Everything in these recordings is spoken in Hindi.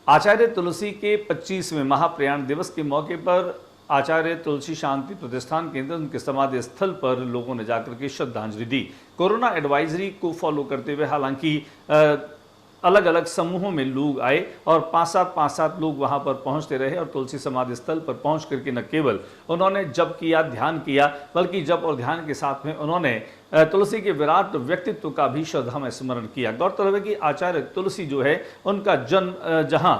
आचार्य तुलसी के 25वें महाप्रयाण दिवस के मौके पर आचार्य तुलसी शांति प्रतिष्ठान केंद्र उनके समाधि स्थल पर लोगों ने जाकर के श्रद्धांजलि दी। कोरोना एडवाइजरी को फॉलो करते हुए हालांकि अलग अलग समूहों में लोग आए और पांच सात लोग वहां पर पहुंचते रहे और तुलसी समाधि स्थल पर पहुंच करके न केवल उन्होंने जप किया, ध्यान किया, बल्कि जप और ध्यान के साथ में उन्होंने तुलसी के विराट व्यक्तित्व का भी श्रद्धा में स्मरण किया। गौरतलब है कि आचार्य तुलसी जो है उनका जन्म जहां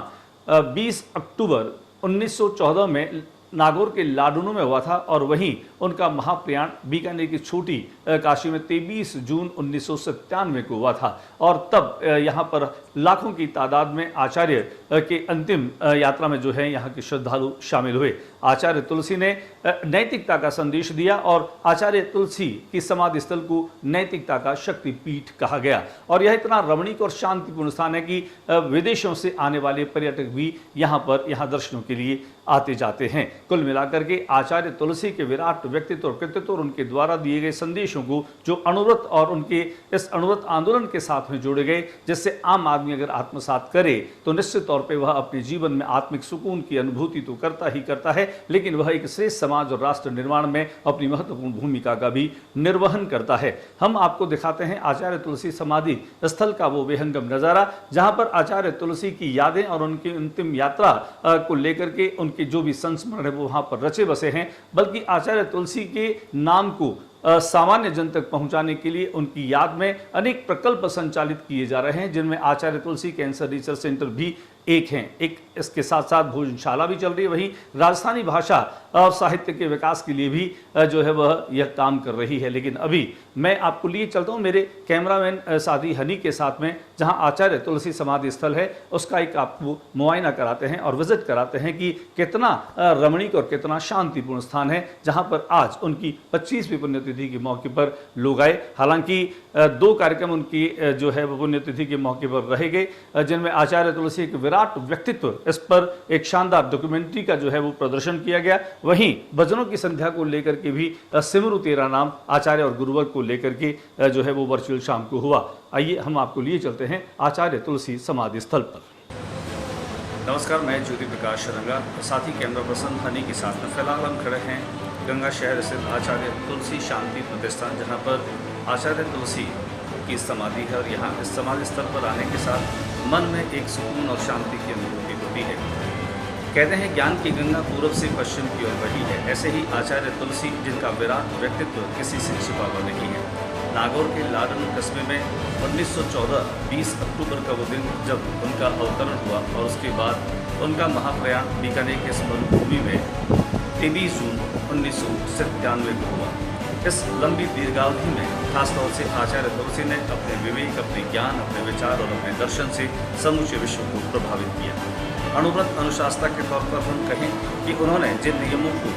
20 अक्टूबर 1914 में नागौर के लाडूनों में हुआ था और वहीं उनका महाप्रयाण बीकानेर की छोटी काशी में 23 जून 1997 को हुआ था और तब यहाँ पर लाखों की तादाद में आचार्य के अंतिम यात्रा में जो है यहाँ के श्रद्धालु शामिल हुए। आचार्य तुलसी ने नैतिकता का संदेश दिया और आचार्य तुलसी की समाधि स्थल को नैतिकता का शक्तिपीठ कहा गया और यह इतना रमणीक और शांतिपूर्ण स्थान है कि विदेशों से आने वाले पर्यटक भी यहाँ दर्शनों के लिए आते जाते हैं। कुल मिलाकर के आचार्य तुलसी के विराट व्यक्तित्व और कृतित्व और उनके द्वारा दिए गए संदेशों को जो अणुव्रत और उनके इस अणुव्रत आंदोलन के साथ में जोड़े गए, जिससे आम आदमी अगर आत्मसात करे तो निश्चित तौर पे वह अपने जीवन में आत्मिक सुकून की अनुभूति तो करता ही करता है, लेकिन वह एक श्रेष्ठ समाज और राष्ट्र निर्माण में अपनी महत्वपूर्ण भूमिका का भी निर्वहन करता है। हम आपको दिखाते हैं आचार्य तुलसी समाधि स्थल का वो विहंगम नजारा, जहां पर आचार्य तुलसी की यादें और उनकी अंतिम यात्रा को लेकर के उनके जो भी संस्मरण है वो वहां पर रचे बसे हैं, बल्कि आचार्य तुलसी के नाम को सामान्य जन तक पहुंचाने के लिए उनकी याद में अनेक प्रकल्प संचालित किए जा रहे हैं, जिनमें आचार्य तुलसी कैंसर रिसर्च सेंटर भी एक हैं। एक इसके साथ साथ भोजनशाला भी चल रही है, वहीं राजस्थानी भाषा और साहित्य के विकास के लिए भी जो है वह यह काम कर रही है। लेकिन अभी मैं आपको लिए चलता हूं मेरे कैमरामैन साथी हनी के साथ में, जहां आचार्य तुलसी समाधि स्थल है उसका एक आपको मुआयना कराते हैं और विजिट कराते हैं कि कितना रमणीक और कितना शांतिपूर्ण स्थान है, जहां पर आज उनकी 25वीं पुण्यतिथि के मौके पर लोग आए। हालांकि 2 कार्यक्रम उनकी जो है पुण्यतिथि के मौके पर रहे गए, जिनमें आचार्य तुलसी के विराट व्यक्तित्व इस पर एक शानदार डॉक्यूमेंट्री का जो है वो प्रदर्शन किया गया। वहीं भजनों की संध्या को लेकर के भी सिमरु तेरा नाम आचार्य और गुरुवर को लेकर के जो है वो वर्चुअल शाम को हुआ। आइए हम आपको लिए चलते हैं आचार्य तुलसी समाधि स्थल पर। नमस्कार, मैं ज्योति प्रकाश रंगा, साथी कैमरा पर्सन हनी के साथ में। फिलहाल हम खड़े हैं गंगा शहर स्थित आचार्य तुलसी शांति प्रतिष्ठान, जहाँ पर आचार्य तुलसी की समाधि है और यहाँ इस समाधि स्थल पर आने के साथ मन में एक सुकून और शांति की अनुभूति होती है। कहते हैं ज्ञान की गंगा पूर्व से पश्चिम की ओर बही है, ऐसे ही आचार्य तुलसी जिनका विराट व्यक्तित्व किसी से छिपा हुआ नहीं है। नागौर के लाडन कस्बे में 1914 20 अक्टूबर का वो दिन जब उनका अवतरण हुआ और उसके बाद उनका महाप्रयाण बीकानेर के स्मरण भूमि में 23 जून 1997 को हुआ। इस लंबी दीर्घावधि में खासतौर से आचार्य तुलसी ने अपने विवेक, अपने ज्ञान, अपने विचार और अपने दर्शन से समूचे विश्व को प्रभावित किया। अणुव्रत अनुशासता के तौर पर हम कहें कि उन्होंने जिन नियमों को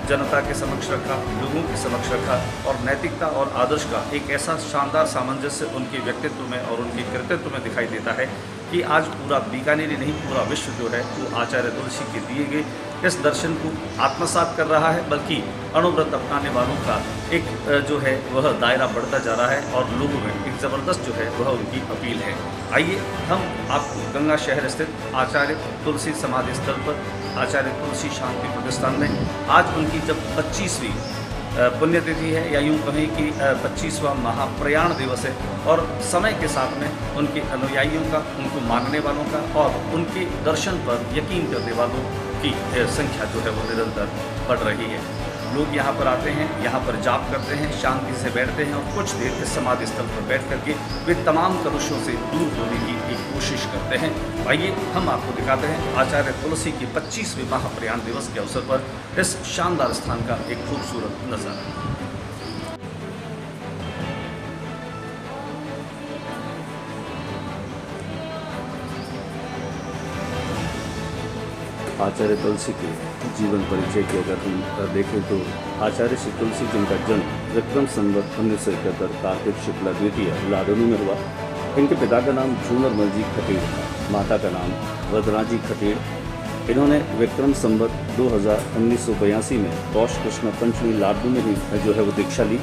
जनता के समक्ष रखा, लोगों के समक्ष रखा और नैतिकता और आदर्श का एक ऐसा शानदार सामंजस्य उनके व्यक्तित्व में और उनके कृतित्व में दिखाई देता है कि आज पूरा बीकानेर ही नहीं, पूरा विश्व जो है वो आचार्य तुलसी के दिए गए इस दर्शन को आत्मसात कर रहा है, बल्कि अणुव्रत अपनाने वालों का एक जो है वह दायरा बढ़ता जा रहा है और लोगों में एक ज़बरदस्त जो है वह उनकी अपील है। आइए हम आपको गंगा शहर स्थित आचार्य तुलसी समाधि स्थल पर आचार्य तुलसी शांति प्रतिष्ठान में आज उनकी जब 25वीं पुण्यतिथि है, या यूँ कहें कि 25वां महाप्रयाण दिवस है और समय के साथ में उनके अनुयायियों का, उनको मानने वालों का और उनके दर्शन पर यकीन करने वालों की संख्या जो है वो निरंतर बढ़ रही है। लोग यहाँ पर आते हैं, यहाँ पर जाप करते हैं, शांति से बैठते हैं और कुछ देर इस समाधि स्थल पर बैठ करके वे तमाम कलुषों से दूर होने की एक कोशिश करते हैं। आइए हम आपको दिखाते हैं आचार्य तुलसी की 25वीं महाप्रयाण दिवस के अवसर पर इस शानदार स्थान का एक खूबसूरत नज़ारा। आचार्य तुलसी के जीवन परिचय की अगर हम देखें तो आचार्य श्री तुलसी जिनका जन्म विक्रम संवत 1971 कार्तिक शुक्ला द्वितीय लाडनू में हुआ। इनके पिता का नाम झूमरमल जी खटेड़, माता का नाम वदना जी खटेड़। इन्होंने विक्रम संवत 1982 में पौष कृष्ण पंचमी लाडनू में ही जो है वो दीक्षा ली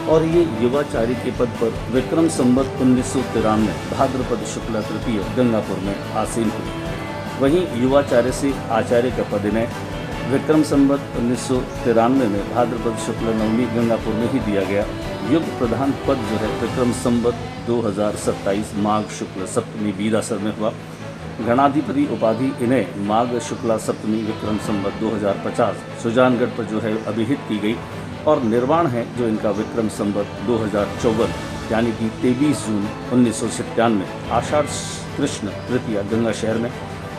और ये युवाचार्य के पद पर विक्रम संवत 1993 भाद्रपद शुक्ला तृतीय गंगापुर में आसीन हुई। वहीं युवाचार्य से आचार्य का पद इन्हें विक्रम संवत 1993 में भाद्रपद शुक्ल नवमी गंगापुर में ही दिया गया। युग प्रधान पद जो है विक्रम संवत 2027 माघ शुक्ल सप्तमी बीरासर में हुआ। गणाधिपति उपाधि इन्हें माघ शुक्ला सप्तमी विक्रम संवत 2050 सुजानगढ़ पर जो है अभिहित की गई और निर्वाण है जो इनका विक्रम संवत 2054 यानी कि 23 जून 1997 आषाढ़ कृष्ण तृतीया गंगा शहर में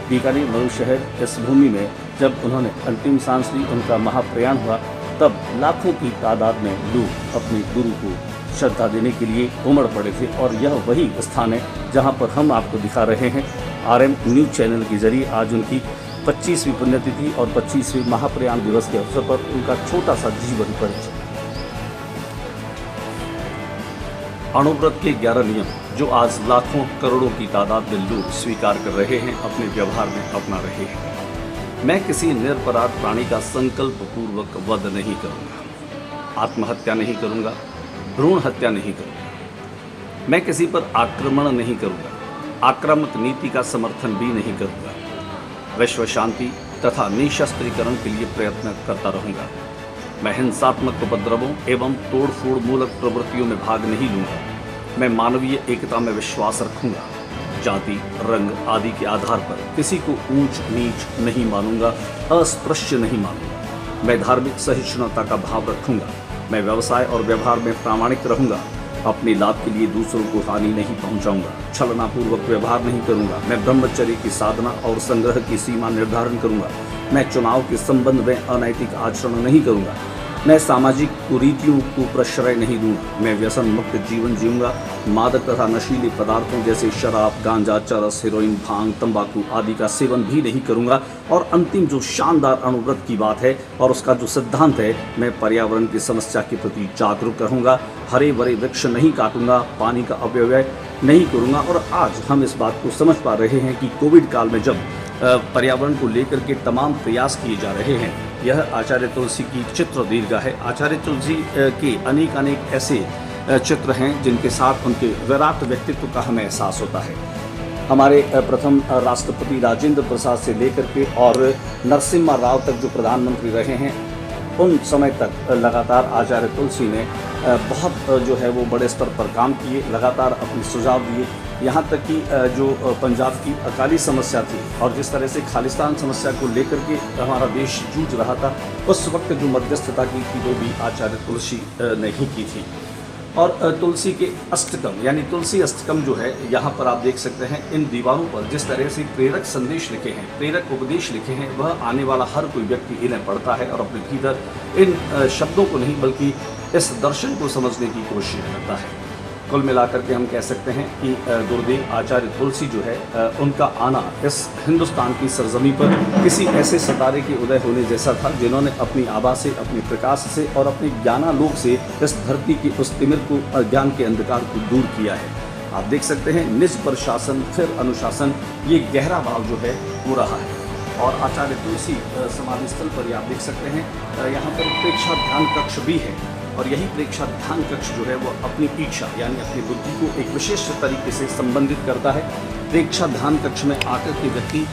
बीकानेर मरुशहर इस भूमि में जब उन्होंने अंतिम सांस ली, उनका महाप्रयाण हुआ, तब लाखों की तादाद में लोग अपने गुरु को श्रद्धा देने के लिए उमड़ पड़े थे। और यह वही स्थान है जहां पर हम आपको दिखा रहे हैं RM न्यूज़ चैनल के जरिए आज उनकी 25वीं पुण्यतिथि और 25वें महाप्रयाण दिवस के अवसर पर उनका छोटा सा जीवन परिचय। अणुव्रत के 11 नियम जो आज लाखों करोड़ों की तादाद में लोग स्वीकार कर रहे हैं, अपने व्यवहार में अपना रहे हैं। मैं किसी निरपराध प्राणी का संकल्प पूर्वक वध नहीं करूंगा, आत्महत्या नहीं करूंगा, भ्रूण हत्या नहीं करूंगा, मैं किसी पर आक्रमण नहीं करूंगा, आक्रामक नीति का समर्थन भी नहीं करूंगा, विश्व शांति तथा निशस्त्रीकरण के लिए प्रयत्न करता रहूंगा। मैं हिंसात्मक उपद्रवों एवं तोड़फोड़ मूलक प्रवृत्तियों में भाग नहीं लूंगा। मैं मानवीय एकता में विश्वास रखूंगा। जाति, रंग आदि के आधार पर किसी को ऊंच नीच नहीं मानूंगा, अस्पृश्य नहीं मानूंगा। मैं धार्मिक सहिष्णुता का भाव रखूंगा। मैं व्यवसाय और व्यवहार में प्रामाणिक रहूंगा। अपने लाभ के लिए दूसरों को हानि नहीं पहुंचाऊंगा। छलनापूर्वक व्यवहार नहीं करूंगा। मैं ब्रह्मचर्य की साधना और संग्रह की सीमा निर्धारण करूंगा। मैं चुनाव के संबंध में अनैतिक आचरण नहीं करूंगा। मैं सामाजिक कुरीतियों को प्रश्रय नहीं दूंगा। मैं व्यसन मुक्त जीवन जीऊंगा। मादक तथा नशीले पदार्थों जैसे शराब, गांजा, चरस, हेरोइन, भांग, तंबाकू आदि का सेवन भी नहीं करूंगा। और अंतिम जो शानदार अणुव्रत की बात है और उसका जो सिद्धांत है, मैं पर्यावरण की समस्या के प्रति जागरूक रहूंगा। हरे भरे वृक्ष नहीं काटूंगा, पानी का अपव्यय नहीं करूंगा। और आज हम इस बात को समझ पा रहे हैं कि कोविड काल में जब पर्यावरण को लेकर के तमाम प्रयास किए जा रहे हैं, यह आचार्य तुलसी की चित्र दीर्घा है। आचार्य तुलसी के अनेक ऐसे चित्र हैं जिनके साथ उनके विराट व्यक्तित्व का हमें एहसास होता है। हमारे प्रथम राष्ट्रपति राजेंद्र प्रसाद से लेकर के और नरसिम्हा राव तक जो प्रधानमंत्री रहे हैं, उन समय तक लगातार आचार्य तुलसी ने बहुत जो है वो बड़े स्तर पर काम किए, लगातार अपने सुझाव दिए। यहाँ तक कि जो पंजाब की अकाली समस्या थी और जिस तरह से खालिस्तान समस्या को लेकर के हमारा देश जूझ रहा था, उस वक्त जो मध्यस्थता की थी वो भी आचार्य तुलसी ने ही की थी। और तुलसी के अष्टकम यानी तुलसी अष्टकम जो है, यहाँ पर आप देख सकते हैं इन दीवारों पर जिस तरह से प्रेरक संदेश लिखे हैं, प्रेरक उपदेश लिखे हैं, वह आने वाला हर कोई व्यक्ति इन्हें पढ़ता है और अपने भीतर इन शब्दों को नहीं बल्कि इस दर्शन को समझने की कोशिश करता है। कुल मिलाकर के हम कह सकते हैं कि गुरुदेव आचार्य तुलसी जो है, उनका आना इस हिंदुस्तान की सरजमी पर किसी ऐसे सितारे के उदय होने जैसा था जिन्होंने अपनी आभा से, अपने प्रकाश से और अपने ज्ञानालोक से इस धरती के उस तिमिर को, अज्ञान के अंधकार को दूर किया है। आप देख सकते हैं निज पर शासन फिर अनुशासन, ये गहरा भाव जो है वो रहा है। और आचार्य तुलसी समाधि स्थल पर आप देख सकते हैं यहाँ पर प्रेक्षा ध्यान कक्ष भी है। और यही प्रेक्षा ध्यान कक्ष जो है वो अपनी इच्छा यानी अपनी बुद्धि को एक विशेष तरीके से संबंधित करता है। प्रेक्षा ध्यान कक्ष में आकर के व्यक्ति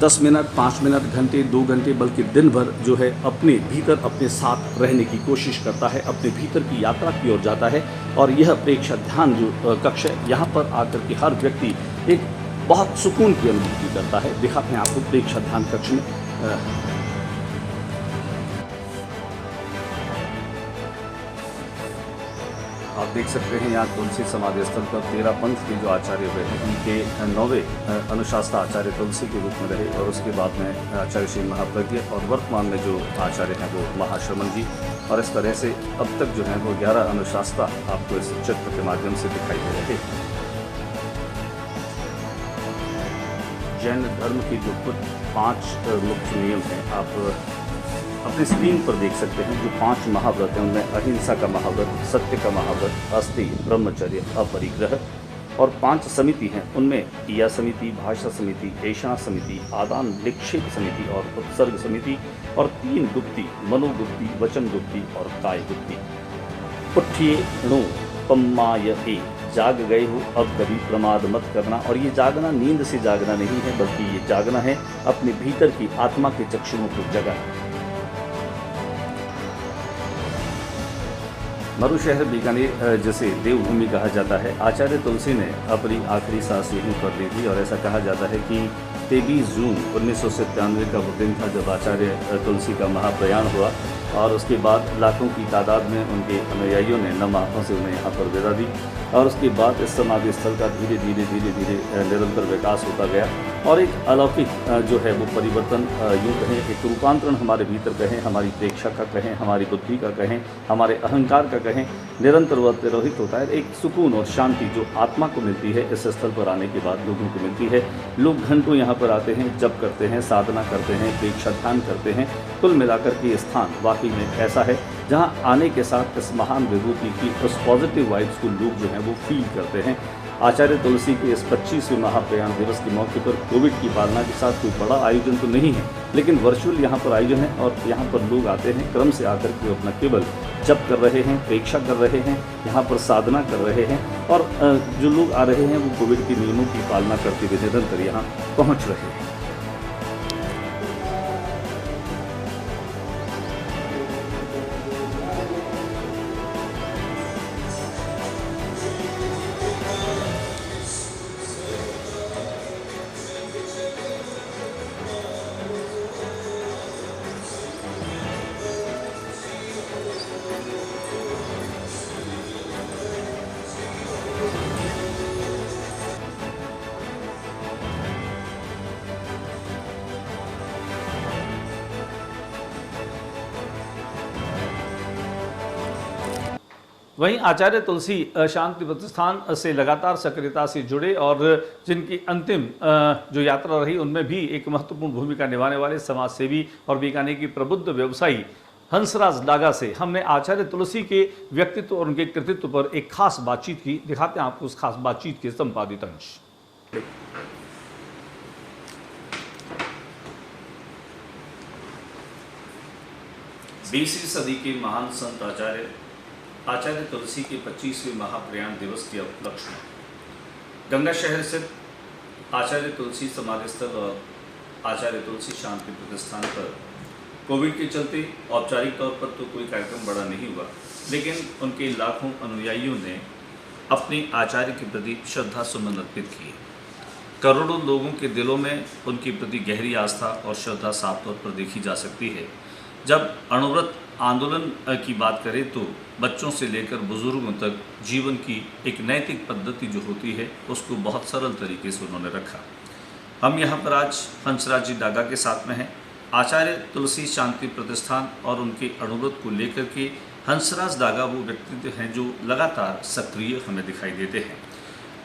10 मिनट, 5 मिनट, घंटे, 2 घंटे बल्कि दिन भर जो है अपने भीतर अपने साथ रहने की कोशिश करता है, अपने भीतर की यात्रा की ओर जाता है। और यह प्रेक्षा ध्यान जो कक्ष है, यहाँ पर आकर के हर व्यक्ति एक बहुत सुकून की अनुभूति करता है। दिखाते हैं आपको प्रेक्षा ध्यान कक्ष में। आप देख सकते हैं यहाँ तुलसी समाधि स्थल पर 13 पंथ के जो आचार्य हुए हैं, उनके 9वें अनुशास्ता आचार्य तुलसी के रूप में रहे। और उसके बाद में आचार्य श्री महाप्रज्ञ और वर्तमान में जो आचार्य हैं वो महाश्रमण जी। और इस तरह से अब तक जो है वो 11 अनुशास्ता आपको इस चित्र के माध्यम से दिखाई दे रहे हैं। जैन धर्म के जो कुछ 5 मुख्य नियम हैं, आप अपनी स्क्रीन पर देख सकते हैं। जो 5 महाव्रत हैं उनमें अहिंसा का महाव्रत, सत्य का महाव्रत, अस्तेय, ब्रह्मचर्य, अपरिग्रह। और 5 समिति हैं, उनमें ईया समिति, भाषा समिति, ऐषणा समिति, आदान विक्षेप समिति और उत्सर्ग समिति। और 3 गुप्ति, मनोगुप्ति, वचन गुप्ति और काय गुप्ति। उठिए णो पम्माय ए जाग गए हो अब कभी प्रमाद मत करना। और ये जागना नींद से जागना नहीं है, बल्कि ये जागना है अपने भीतर की आत्मा के चक्षुओं को जगाना। मरुशहर बीकानेर जिसे देवभूमि कहा जाता है, आचार्य तुलसी ने अपनी आखिरी सांस यहीं पर ली थी। और ऐसा कहा जाता है कि 23 जून 1997 का वो दिन था जब आचार्य तुलसी का महाप्रयाण हुआ, और उसके बाद लाखों की तादाद में उनके अनुयायियों ने नम हाथों से उन्हें यहाँ पर विदा दी। और उसके बाद इस समाधि स्थल का धीरे धीरे निरंतर विकास होता गया, और एक अलौकिक जो है वो परिवर्तन, यूँ कहें एक रूपांतरण हमारे भीतर कहें, हमारी प्रेक्षा का कहें, हमारी बुद्धि का कहें, हमारे अहंकार का कहें, निरंतर वह तिरोहित होता है। एक सुकून और शांति जो आत्मा को मिलती है इस स्थल पर आने के बाद लोगों को मिलती है। लोग घंटों यहाँ पर आते हैं, जप करते हैं, साधना करते हैं, प्रेक्षा ध्यान करते हैं। कुल मिलाकर के ये स्थान वाकई में ऐसा है जहाँ आने के साथ इस महान विभूति की उस पॉजिटिव वाइब्स को लोग जो हैं वो फील करते हैं। आचार्य तुलसी के इस 25वें महाप्रयाण दिवस के मौके पर कोविड की पालना के साथ कोई बड़ा आयोजन तो नहीं है, लेकिन वर्चुअल यहाँ पर आयोजन है, और यहाँ पर लोग आते हैं क्रम से आकर के अपना केवल जप कर रहे हैं, प्रेक्षा कर रहे हैं, यहाँ पर साधना कर रहे हैं। और जो लोग आ रहे हैं वो कोविड के नियमों की पालना करते हुए निरंतर यहाँ पहुँच रहे हैं। वहीं आचार्य तुलसी शांति प्रतिष्ठान से लगातार सक्रियता से जुड़े और जिनकी अंतिम जो यात्रा रही उनमें भी एक महत्वपूर्ण भूमिका निभाने वाले समाजसेवी और बीकानेर की प्रबुद्ध व्यवसायी हंसराज डागा से हमने आचार्य तुलसी के व्यक्तित्व और उनके कृतित्व पर एक खास बातचीत की। दिखाते हैं आपको उस खास बातचीत के संपादित अंश। 20वीं सदी के महान संत आचार्य तुलसी के 25वें महाप्रयाण दिवस के उपलक्ष्य में गंगा शहर स्थित आचार्य तुलसी समाधि स्थल और आचार्य तुलसी शांति प्रतिष्ठान पर कोविड के चलते औपचारिक तौर पर तो कोई कार्यक्रम बड़ा नहीं हुआ, लेकिन उनके लाखों अनुयायियों ने अपने आचार्य के प्रति श्रद्धा सुमन अर्पित किए। करोड़ों लोगों के दिलों में उनके प्रति गहरी आस्था और श्रद्धा साफ तौर पर देखी जा सकती है। जब अणुव्रत आंदोलन की बात करें तो बच्चों से लेकर बुजुर्गों तक जीवन की एक नैतिक पद्धति जो होती है उसको बहुत सरल तरीके से उन्होंने रखा। हम यहाँ पर आज हंसराज जी डागा के साथ में हैं। आचार्य तुलसी शांति प्रतिष्ठान और उनके अणुव्रत को लेकर के हंसराज डागा वो व्यक्तित्व हैं जो लगातार सक्रिय हमें दिखाई देते हैं।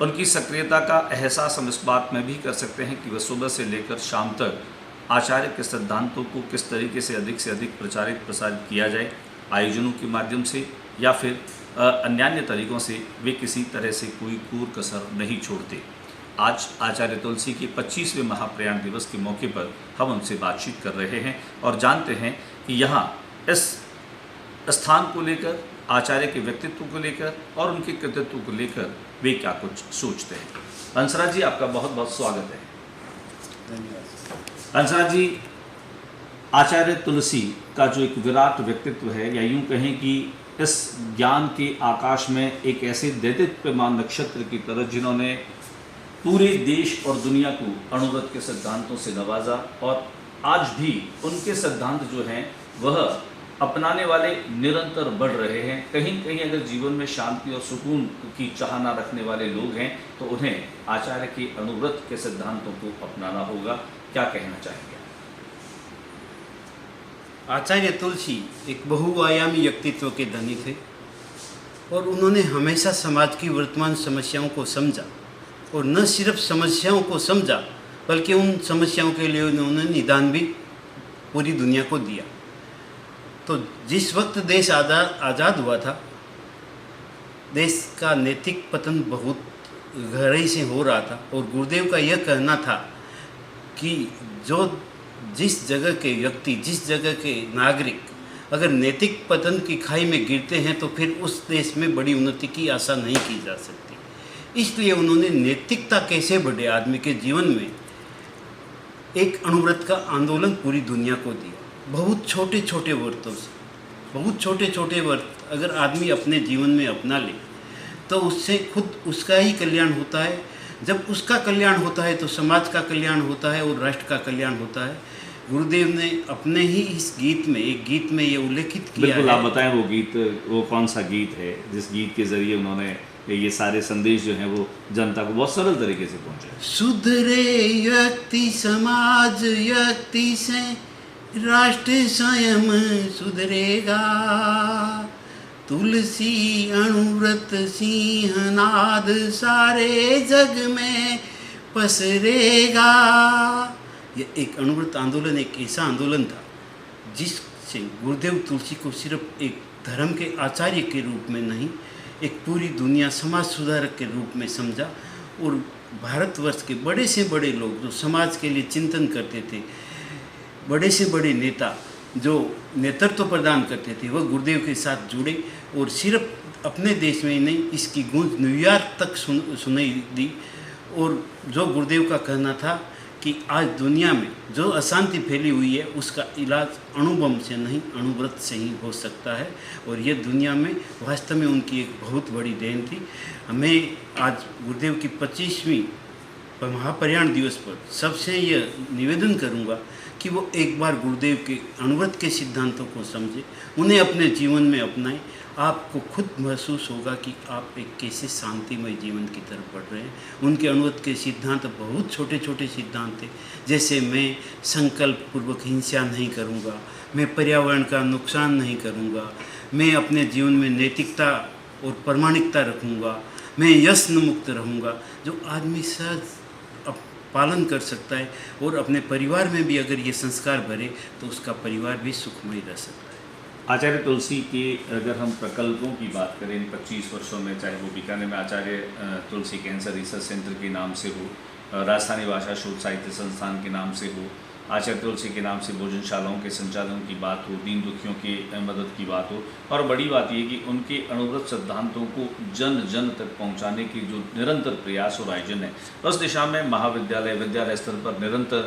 उनकी सक्रियता का एहसास हम इस बात में भी कर सकते हैं कि वह सुबह से लेकर शाम तक आचार्य के सिद्धांतों को किस तरीके से अधिक प्रचारित प्रसारित किया जाए, आयोजनों के माध्यम से या फिर अन्य तरीक़ों से वे किसी तरह से कोई कूर कसर नहीं छोड़ते। आज आचार्य तुलसी के 25वें महाप्रयाण दिवस के मौके पर हम उनसे बातचीत कर रहे हैं और जानते हैं कि यहाँ इस स्थान को लेकर, आचार्य के व्यक्तित्व को लेकर और उनके कृतित्व को लेकर वे क्या कुछ सोचते हैं। हंसराज जी, आपका बहुत बहुत स्वागत है। धन्यवाद। हंसराज जी, आचार्य तुलसी का जो एक विराट व्यक्तित्व है, या यूं कहें कि इस ज्ञान के आकाश में एक ऐसे दैदिप्यमान नक्षत्र की तरह जिन्होंने पूरे देश और दुनिया को अणुव्रत के सिद्धांतों से नवाजा और आज भी उनके सिद्धांत जो हैं वह अपनाने वाले निरंतर बढ़ रहे हैं। कहीं कहीं अगर जीवन में शांति और सुकून की चाहना रखने वाले लोग हैं तो उन्हें आचार्य के अणुव्रत के सिद्धांतों को अपनाना होगा। क्या कहना चाहेंगे? आचार्य तुलसी एक बहुआयामी व्यक्तित्व के धनी थे और उन्होंने हमेशा समाज की वर्तमान समस्याओं को समझा और न सिर्फ समस्याओं को समझा बल्कि उन समस्याओं के लिए उन्होंने निदान भी पूरी दुनिया को दिया। तो जिस वक्त देश आज़ाद हुआ था, देश का नैतिक पतन बहुत गहराई से हो रहा था और गुरुदेव का यह कहना था कि जिस जगह के व्यक्ति, जिस जगह के नागरिक अगर नैतिक पतन की खाई में गिरते हैं तो फिर उस देश में बड़ी उन्नति की आशा नहीं की जा सकती। इसलिए उन्होंने नैतिकता कैसे बढ़े आदमी के जीवन में एक अणुव्रत का आंदोलन पूरी दुनिया को दिया। बहुत छोटे छोटे व्रतों से, बहुत छोटे छोटे व्रत अगर आदमी अपने जीवन में अपना ले तो उससे खुद उसका ही कल्याण होता है। जब उसका कल्याण होता है तो समाज का कल्याण होता है और राष्ट्र का कल्याण होता है। गुरुदेव ने अपने ही इस गीत में, एक गीत में ये उल्लेखित किया बिल्कुल, है। आप बताएं वो गीत, वो कौन सा गीत है जिस गीत के जरिए उन्होंने ये सारे संदेश जो हैं वो जनता को बहुत सरल तरीके से पहुंचाए। सुधरे व्यक्ति समाज व्यक्ति से राष्ट्र स्वयं सुधरेगा, तुलसी अणुव्रत सिंहनाद सारे जग में पसरेगा। ये एक अणुव्रत आंदोलन एक ऐसा आंदोलन था जिससे गुरुदेव तुलसी को सिर्फ एक धर्म के आचार्य के रूप में नहीं, एक पूरी दुनिया समाज सुधारक के रूप में समझा। और भारतवर्ष के बड़े से बड़े लोग जो समाज के लिए चिंतन करते थे, बड़े से बड़े नेता जो नेतृत्व प्रदान करते थे, वह गुरुदेव के साथ जुड़े और सिर्फ अपने देश में ही नहीं, इसकी गूंज न्यूयॉर्क तक सुनाई दी। और जो गुरुदेव का कहना था कि आज दुनिया में जो अशांति फैली हुई है उसका इलाज अणुबम से नहीं अणुव्रत से ही हो सकता है। और ये दुनिया में वास्तव में उनकी एक बहुत बड़ी देन थी। हमें आज गुरुदेव की 25वीं महाप्रयाण दिवस पर सबसे यह निवेदन करूंगा कि वो एक बार गुरुदेव के अणुव्रत के सिद्धांतों को समझे, उन्हें अपने जीवन में अपनाएं। आपको खुद महसूस होगा कि आप एक कैसे शांतिमय जीवन की तरफ बढ़ रहे हैं। उनके अणुव्रत के सिद्धांत बहुत छोटे छोटे सिद्धांत थे, जैसे मैं संकल्प पूर्वक हिंसा नहीं करूंगा, मैं पर्यावरण का नुकसान नहीं करूंगा, मैं अपने जीवन में नैतिकता और प्रामाणिकता रखूंगा, मैं व्यसन मुक्त रहूंगा। जो आदमी सहज पालन कर सकता है और अपने परिवार में भी अगर ये संस्कार भरे तो उसका परिवार भी सुखमय रह सकता है। आचार्य तुलसी के अगर हम प्रकल्पों की बात करें इन 25 वर्षों में, चाहे वो बीकानेर में आचार्य तुलसी कैंसर रिसर्च सेंटर के नाम से हो, राजस्थानी भाषा शोध साहित्य संस्थान के नाम से हो, आचार्य तुलसी के नाम से भोजनशालाओं के संचालन की बात हो, दीन दुखियों की मदद की बात हो, और बड़ी बात ये कि उनके अणुव्रत सिद्धांतों को जन जन तक पहुंचाने की जो निरंतर प्रयास और आयोजन है, उस दिशा में महाविद्यालय विद्यालय स्तर पर निरंतर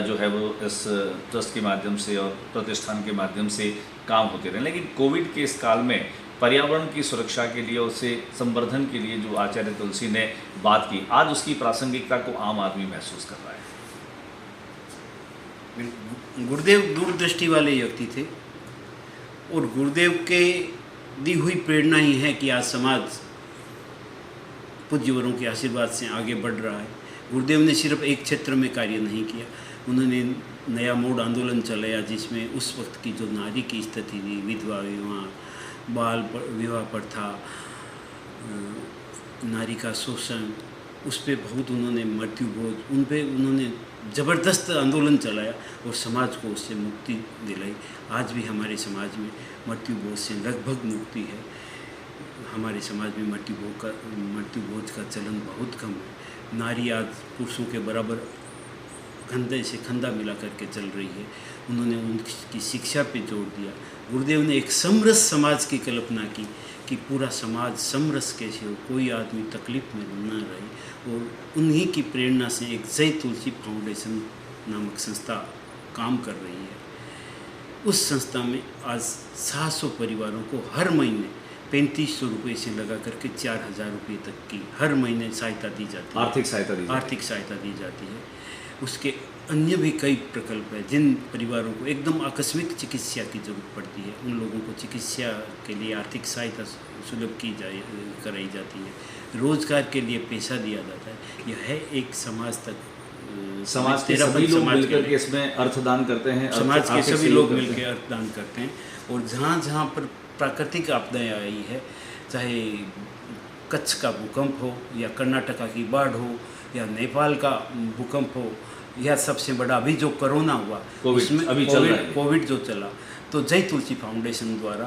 जो है वो इस ट्रस्ट के माध्यम से और प्रतिष्ठान के माध्यम से काम होते रहे। लेकिन कोविड के इस काल में पर्यावरण की सुरक्षा के लिए, उससे संवर्धन के लिए जो आचार्य तुलसी ने बात की, आज उसकी प्रासंगिकता को आम आदमी महसूस कर रहा है। गुरुदेव दूरदृष्टि वाले व्यक्ति थे और गुरुदेव के दी हुई प्रेरणा ही है कि आज समाज पूज्यवरों के आशीर्वाद से आगे बढ़ रहा है। गुरुदेव ने सिर्फ एक क्षेत्र में कार्य नहीं किया, उन्होंने नया मोड़ आंदोलन चलाया जिसमें उस वक्त की जो नारी की स्थिति थी, विधवा विवाह, बाल विवाह प्रथा, नारी का शोषण, उस पर बहुत उन्होंने मृत्युभोज, उन पर उन्होंने ज़बरदस्त आंदोलन चलाया और समाज को उससे मुक्ति दिलाई। आज भी हमारे समाज में मृत्युभोज से लगभग मुक्ति है। हमारे समाज में मृत्युभोज का चलन बहुत कम है। नारी आज पुरुषों के बराबर कंधे से कंधा मिला करके चल रही है। उन्होंने उनकी शिक्षा पे जोर दिया। गुरुदेव ने एक समरस समाज की कल्पना की कि पूरा समाज समरस कैसे हो, कोई आदमी तकलीफ में न रहे। और उन्हीं की प्रेरणा से एक जय तुलसी फाउंडेशन नामक संस्था काम कर रही है। उस संस्था में आज 700 परिवारों को हर महीने 3500 रुपये से लगा करके 4000 रुपये तक की हर महीने सहायता दी जाती है, आर्थिक सहायता दी जाती है। उसके अन्य भी कई प्रकल्प हैं जिन परिवारों को एकदम आकस्मिक चिकित्सा की जरूरत पड़ती है, उन लोगों को चिकित्सा के लिए आर्थिक सहायता सुलभ कराई जाती है। रोजगार के लिए पैसा दिया जाता है। यह है एक समाज तक, समाज के सभी लोग मिलकर के इसमें अर्थदान करते हैं, समाज के सभी लोग मिलकर अर्थदान करते हैं। और जहाँ जहाँ पर प्राकृतिक आपदाएं आई है, चाहे कच्छ का भूकंप हो या कर्नाटका की बाढ़ हो या नेपाल का भूकंप हो या सबसे बड़ा अभी जो कोरोना हुआ, उसमें कोविड जो चला, तो जय तुलसी फाउंडेशन द्वारा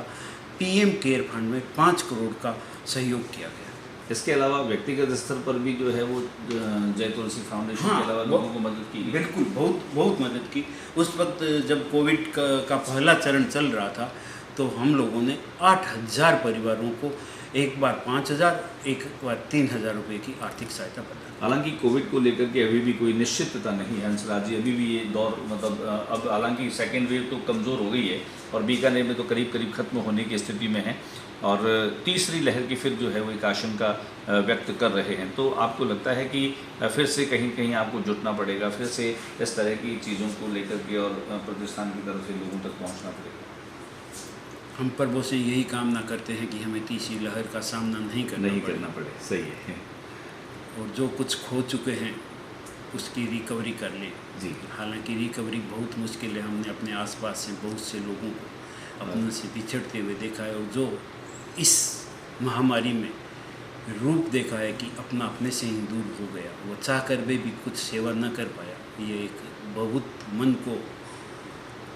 पीएम केयर फंड में 5 करोड़ का सहयोग किया गया। इसके अलावा व्यक्तिगत स्तर पर भी जो है वो जय तुलसी फाउंडेशन के अलावा लोगों को मदद की। बिल्कुल, बहुत मदद की। उस वक्त जब कोविड का पहला चरण चल रहा था तो हम लोगों ने 8,000 परिवारों को एक बार 5,000, एक बार 3,000 रुपये की आर्थिक सहायता प्रदान। हालांकि कोविड को लेकर के अभी भी कोई निश्चितता नहीं है हंसराज जी, अभी भी ये दौर मतलब अब हालांकि सेकेंड वेव तो कमज़ोर हो गई है और बीकानेर में तो करीब करीब खत्म होने की स्थिति में है और तीसरी लहर की फिर जो है वो एक आशंका व्यक्त कर रहे हैं। तो आपको लगता है कि फिर से कहीं कहीं आपको जुटना पड़ेगा, फिर से इस तरह की चीज़ों को लेकर के और प्रतिष्ठान की तरफ से लोगों तक पहुँचना पड़ेगा? हम प्रभु से यही कामना करते हैं कि हमें तीसरी लहर का सामना नहीं करना पड़े। सही है। और जो कुछ खो चुके हैं उसकी रिकवरी कर लें। जी। हालांकि रिकवरी बहुत मुश्किल है, हमने अपने आसपास से बहुत से लोगों को अपने से बिछड़ते हुए देखा है और जो इस महामारी में रूप देखा है कि अपना अपने से ही दूर हो गया, वो चाह कर भी कुछ सेवा न कर पाया। ये एक बहुत मन को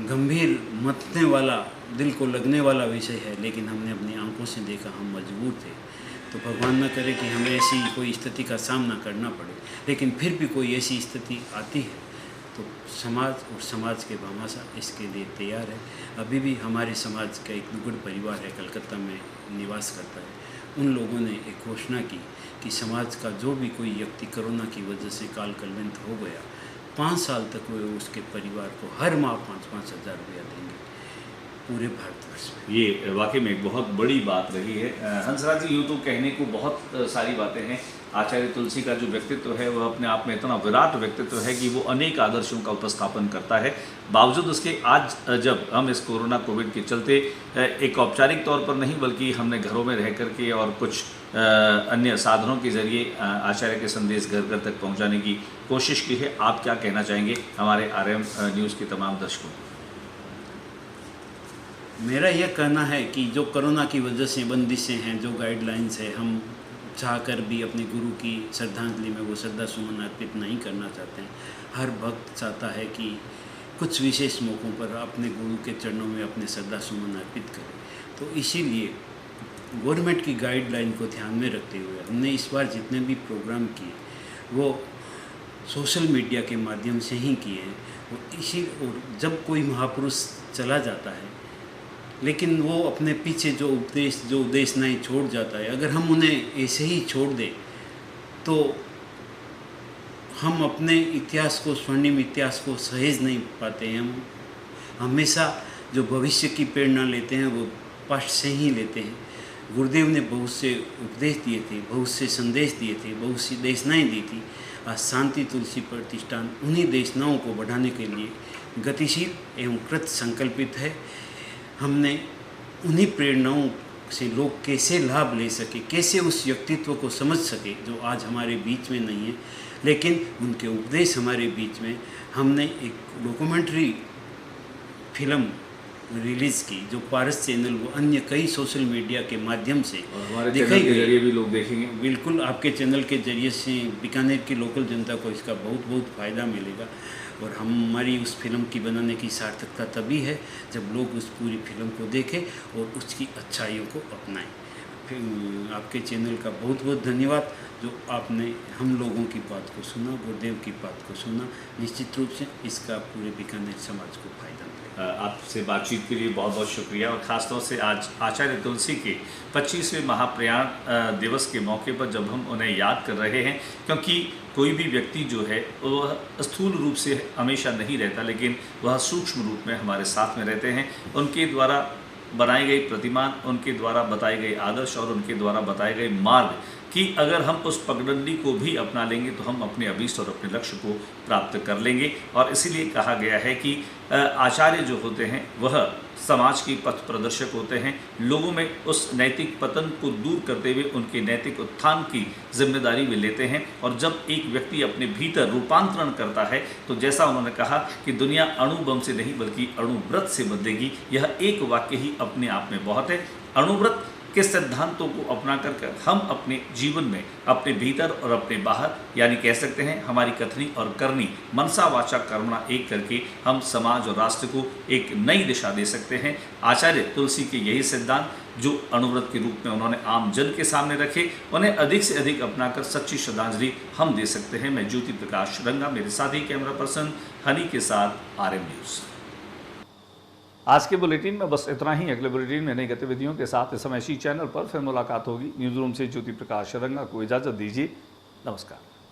गंभीर मतने वाला, दिल को लगने वाला विषय है, लेकिन हमने अपनी आंखों से देखा, हम मजबूर थे। तो भगवान न करे कि हमें ऐसी कोई स्थिति का सामना करना पड़े, लेकिन फिर भी कोई ऐसी स्थिति आती है तो समाज और समाज के भामाशा इसके लिए तैयार है। अभी भी हमारे समाज का एक दुगड़ परिवार है, कलकत्ता में निवास करता है। उन लोगों ने एक घोषणा की कि समाज का जो भी कोई व्यक्ति कोरोना की वजह से काल कलविंत हो गया, 5 साल तक वे उसके परिवार को हर माह 5-5 हज़ार रुपया देंगे पूरे भारतवर्ष में। ये वाकई में एक बहुत बड़ी बात रही है। हंसराज जी, यूँ तो कहने को बहुत सारी बातें हैं। आचार्य तुलसी का जो व्यक्तित्व है वह अपने आप में इतना विराट व्यक्तित्व है कि वो अनेक आदर्शों का उपस्थापन करता है। बावजूद उसके आज जब हम इस कोविड के चलते एक औपचारिक तौर पर नहीं बल्कि हमने घरों में रह करके और कुछ अन्य साधनों के जरिए आचार्य के संदेश घर घर तक पहुंचाने की कोशिश की है, आप क्या कहना चाहेंगे हमारे RM न्यूज़ के तमाम दर्शकों को? मेरा यह कहना है कि जो कोरोना की वजह से बंदिशें हैं, जो गाइडलाइंस है, हम चाहकर भी अपने गुरु की श्रद्धांजलि में वो श्रद्धा सुमन अर्पित नहीं करना चाहते हैं। हर भक्त चाहता है कि कुछ विशेष मौक़ों पर अपने गुरु के चरणों में अपने श्रद्धा सुमन अर्पित करें। तो इसीलिए गवर्नमेंट की गाइडलाइन को ध्यान में रखते हुए हमने इस बार जितने भी प्रोग्राम किए वो सोशल मीडिया के माध्यम से ही किए हैं। और जब कोई महापुरुष चला जाता है लेकिन वो अपने पीछे जो उद्देश्य नहीं छोड़ जाता है, अगर हम उन्हें ऐसे ही छोड़ दें तो हम अपने इतिहास को, स्वर्णिम इतिहास को सहेज नहीं पाते हैं। हम हमेशा जो भविष्य की प्रेरणा लेते हैं वो पास्ट से ही लेते हैं। गुरुदेव ने बहुत से उपदेश दिए थे, बहुत से संदेश दिए थे, बहुत सी देशनाएँ दी थी। आज शांति तुलसी प्रतिष्ठान उन्हीं देशनाओं को बढ़ाने के लिए गतिशील एवं कृत संकल्पित है। हमने उन्हीं प्रेरणाओं से लोग कैसे लाभ ले सके, कैसे उस व्यक्तित्व को समझ सके जो आज हमारे बीच में नहीं है, लेकिन उनके उपदेश हमारे बीच में। हमने एक डॉक्यूमेंट्री फिल्म रिलीज़ की जो पारस चैनल व अन्य कई सोशल मीडिया के माध्यम से दिखाई के जरिए भी लोग देखेंगे। बिल्कुल, आपके चैनल के जरिए से बीकानेर की लोकल जनता को इसका बहुत बहुत फ़ायदा मिलेगा। और हमारी उस फिल्म की बनाने की सार्थकता तभी है जब लोग उस पूरी फिल्म को देखें और उसकी अच्छाइयों को अपनाएं। फिर आपके चैनल का बहुत बहुत धन्यवाद जो आपने हम लोगों की बात को सुना, गुरुदेव की बात को सुना। निश्चित रूप से इसका पूरे बीकानेर समाज को फायदा मिलेगा। आपसे बातचीत के लिए बहुत बहुत शुक्रिया। और ख़ासतौर से आज आचार्य तुलसी के 25वें महाप्रयाण दिवस के मौके पर जब हम उन्हें याद कर रहे हैं, क्योंकि कोई भी व्यक्ति जो है वह स्थूल रूप से हमेशा नहीं रहता, लेकिन वह सूक्ष्म रूप में हमारे साथ में रहते हैं। उनके द्वारा बनाई गई प्रतिमान, उनके द्वारा बताए गए आदर्श और उनके द्वारा बताए गए मार्ग कि अगर हम उस पगडंडी को भी अपना लेंगे तो हम अपने अभीष्ट और अपने लक्ष्य को प्राप्त कर लेंगे। और इसीलिए कहा गया है कि आचार्य जो होते हैं वह समाज के पथ प्रदर्शक होते हैं। लोगों में उस नैतिक पतन को दूर करते हुए उनके नैतिक उत्थान की जिम्मेदारी वे लेते हैं। और जब एक व्यक्ति अपने भीतर रूपांतरण करता है तो जैसा उन्होंने कहा कि दुनिया अणुबम से नहीं बल्कि अणुव्रत से बदलेगी, यह एक वाक्य ही अपने आप में बहुत है। अणुव्रत के सिद्धांतों को अपना कर हम अपने जीवन में अपने भीतर और अपने बाहर, यानी कह सकते हैं हमारी कथनी और करनी, मनसा वाचा कर्मणा एक करके हम समाज और राष्ट्र को एक नई दिशा दे सकते हैं। आचार्य तुलसी के यही सिद्धांत जो अणुव्रत के रूप में उन्होंने आम जन के सामने रखे, उन्हें अधिक से अधिक अपनाकर सच्ची श्रद्धांजलि हम दे सकते हैं। मैं ज्योति प्रकाश रंगा, मेरे साथी कैमरा पर्सन हनी के साथ RM न्यूज़। आज के बुलेटिन में बस इतना ही। अगले बुलेटिन में नई गतिविधियों के साथ इस समय इसी चैनल पर फिर मुलाकात होगी। न्यूज रूम से ज्योति प्रकाश रंगा को इजाजत दीजिए। नमस्कार।